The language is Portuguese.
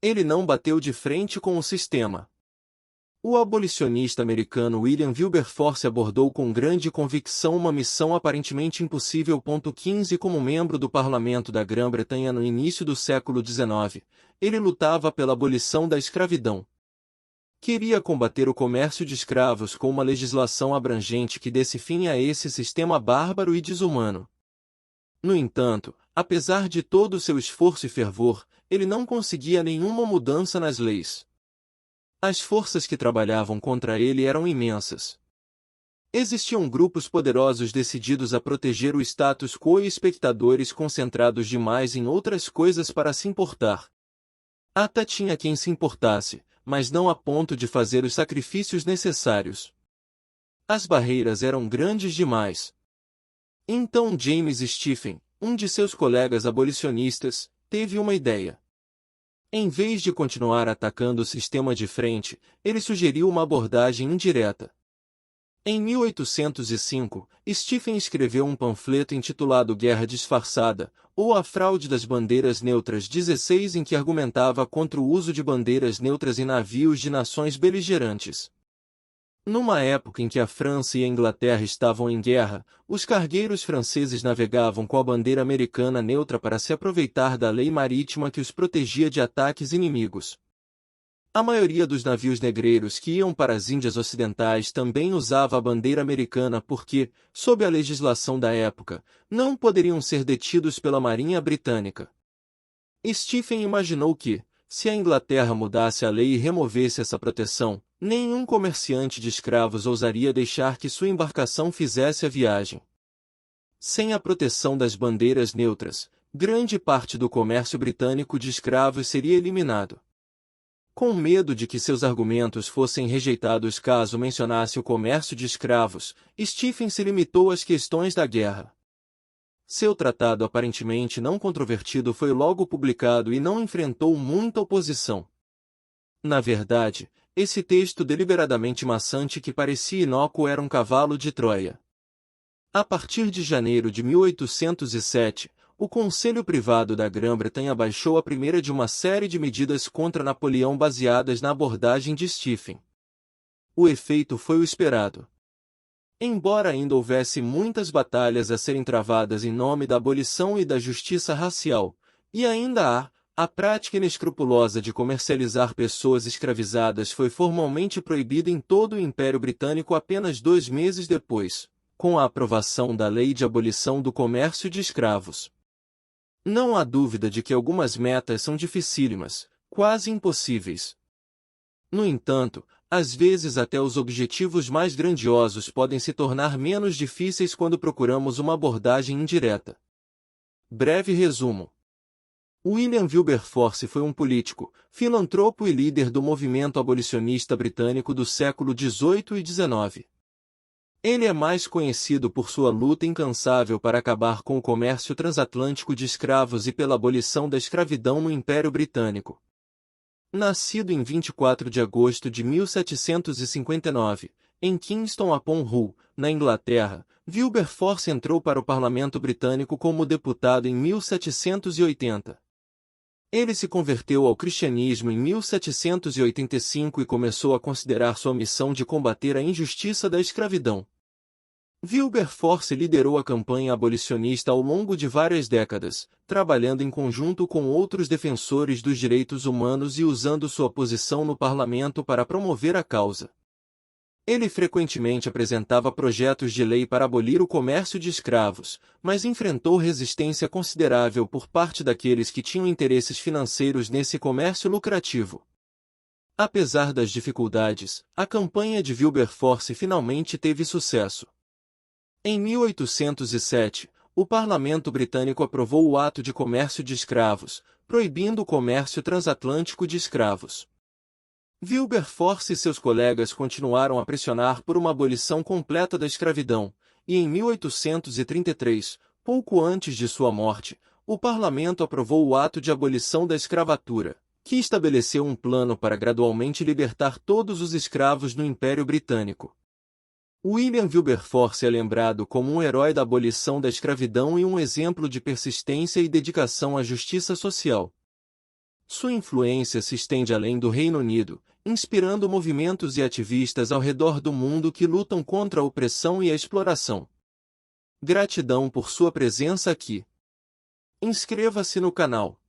Ele não bateu de frente com o sistema. O abolicionista americano William Wilberforce abordou com grande convicção uma missão aparentemente impossível. 15 Como membro do parlamento da Grã-Bretanha no início do século XIX, ele lutava pela abolição da escravidão. Queria combater o comércio de escravos com uma legislação abrangente que desse fim a esse sistema bárbaro e desumano. No entanto, apesar de todo o seu esforço e fervor, ele não conseguia nenhuma mudança nas leis. As forças que trabalhavam contra ele eram imensas. Existiam grupos poderosos decididos a proteger o status quo e espectadores concentrados demais em outras coisas para se importar. Até tinha quem se importasse, mas não a ponto de fazer os sacrifícios necessários. As barreiras eram grandes demais. Então James Stephen, um de seus colegas abolicionistas, teve uma ideia. Em vez de continuar atacando o sistema de frente, ele sugeriu uma abordagem indireta. Em 1805, Stephen escreveu um panfleto intitulado Guerra Disfarçada, ou A Fraude das Bandeiras Neutras 16, em que argumentava contra o uso de bandeiras neutras em navios de nações beligerantes. Numa época em que a França e a Inglaterra estavam em guerra, os cargueiros franceses navegavam com a bandeira americana neutra para se aproveitar da lei marítima que os protegia de ataques inimigos. A maioria dos navios negreiros que iam para as Índias Ocidentais também usava a bandeira americana porque, sob a legislação da época, não poderiam ser detidos pela Marinha Britânica. Stephen imaginou que, se a Inglaterra mudasse a lei e removesse essa proteção, nenhum comerciante de escravos ousaria deixar que sua embarcação fizesse a viagem. Sem a proteção das bandeiras neutras, grande parte do comércio britânico de escravos seria eliminado. Com medo de que seus argumentos fossem rejeitados caso mencionasse o comércio de escravos, Stephen se limitou às questões da guerra. Seu tratado aparentemente não controvertido foi logo publicado e não enfrentou muita oposição. Na verdade, esse texto deliberadamente maçante que parecia inócuo era um cavalo de Troia. A partir de janeiro de 1807, o Conselho Privado da Grã-Bretanha baixou a primeira de uma série de medidas contra Napoleão baseadas na abordagem de Stephen. O efeito foi o esperado. Embora ainda houvesse muitas batalhas a serem travadas em nome da abolição e da justiça racial, e ainda há, a prática inescrupulosa de comercializar pessoas escravizadas foi formalmente proibida em todo o Império Britânico apenas 2 meses depois, com a aprovação da Lei de Abolição do Comércio de Escravos. Não há dúvida de que algumas metas são dificílimas, quase impossíveis. No entanto, às vezes até os objetivos mais grandiosos podem se tornar menos difíceis quando procuramos uma abordagem indireta. Breve resumo. William Wilberforce foi um político, filantropo e líder do movimento abolicionista britânico do século XVIII e XIX. Ele é mais conhecido por sua luta incansável para acabar com o comércio transatlântico de escravos e pela abolição da escravidão no Império Britânico. Nascido em 24 de agosto de 1759, em Kingston-upon-Hull, na Inglaterra, Wilberforce entrou para o Parlamento Britânico como deputado em 1780. Ele se converteu ao cristianismo em 1785 e começou a considerar sua missão de combater a injustiça da escravidão. Wilberforce liderou a campanha abolicionista ao longo de várias décadas, trabalhando em conjunto com outros defensores dos direitos humanos e usando sua posição no parlamento para promover a causa. Ele frequentemente apresentava projetos de lei para abolir o comércio de escravos, mas enfrentou resistência considerável por parte daqueles que tinham interesses financeiros nesse comércio lucrativo. Apesar das dificuldades, a campanha de Wilberforce finalmente teve sucesso. Em 1807, o Parlamento Britânico aprovou o Ato de Comércio de Escravos, proibindo o comércio transatlântico de escravos. Wilberforce e seus colegas continuaram a pressionar por uma abolição completa da escravidão, e em 1833, pouco antes de sua morte, o Parlamento aprovou o Ato de Abolição da Escravatura, que estabeleceu um plano para gradualmente libertar todos os escravos no Império Britânico. William Wilberforce é lembrado como um herói da abolição da escravidão e um exemplo de persistência e dedicação à justiça social. Sua influência se estende além do Reino Unido, inspirando movimentos e ativistas ao redor do mundo que lutam contra a opressão e a exploração. Gratidão por sua presença aqui. Inscreva-se no canal.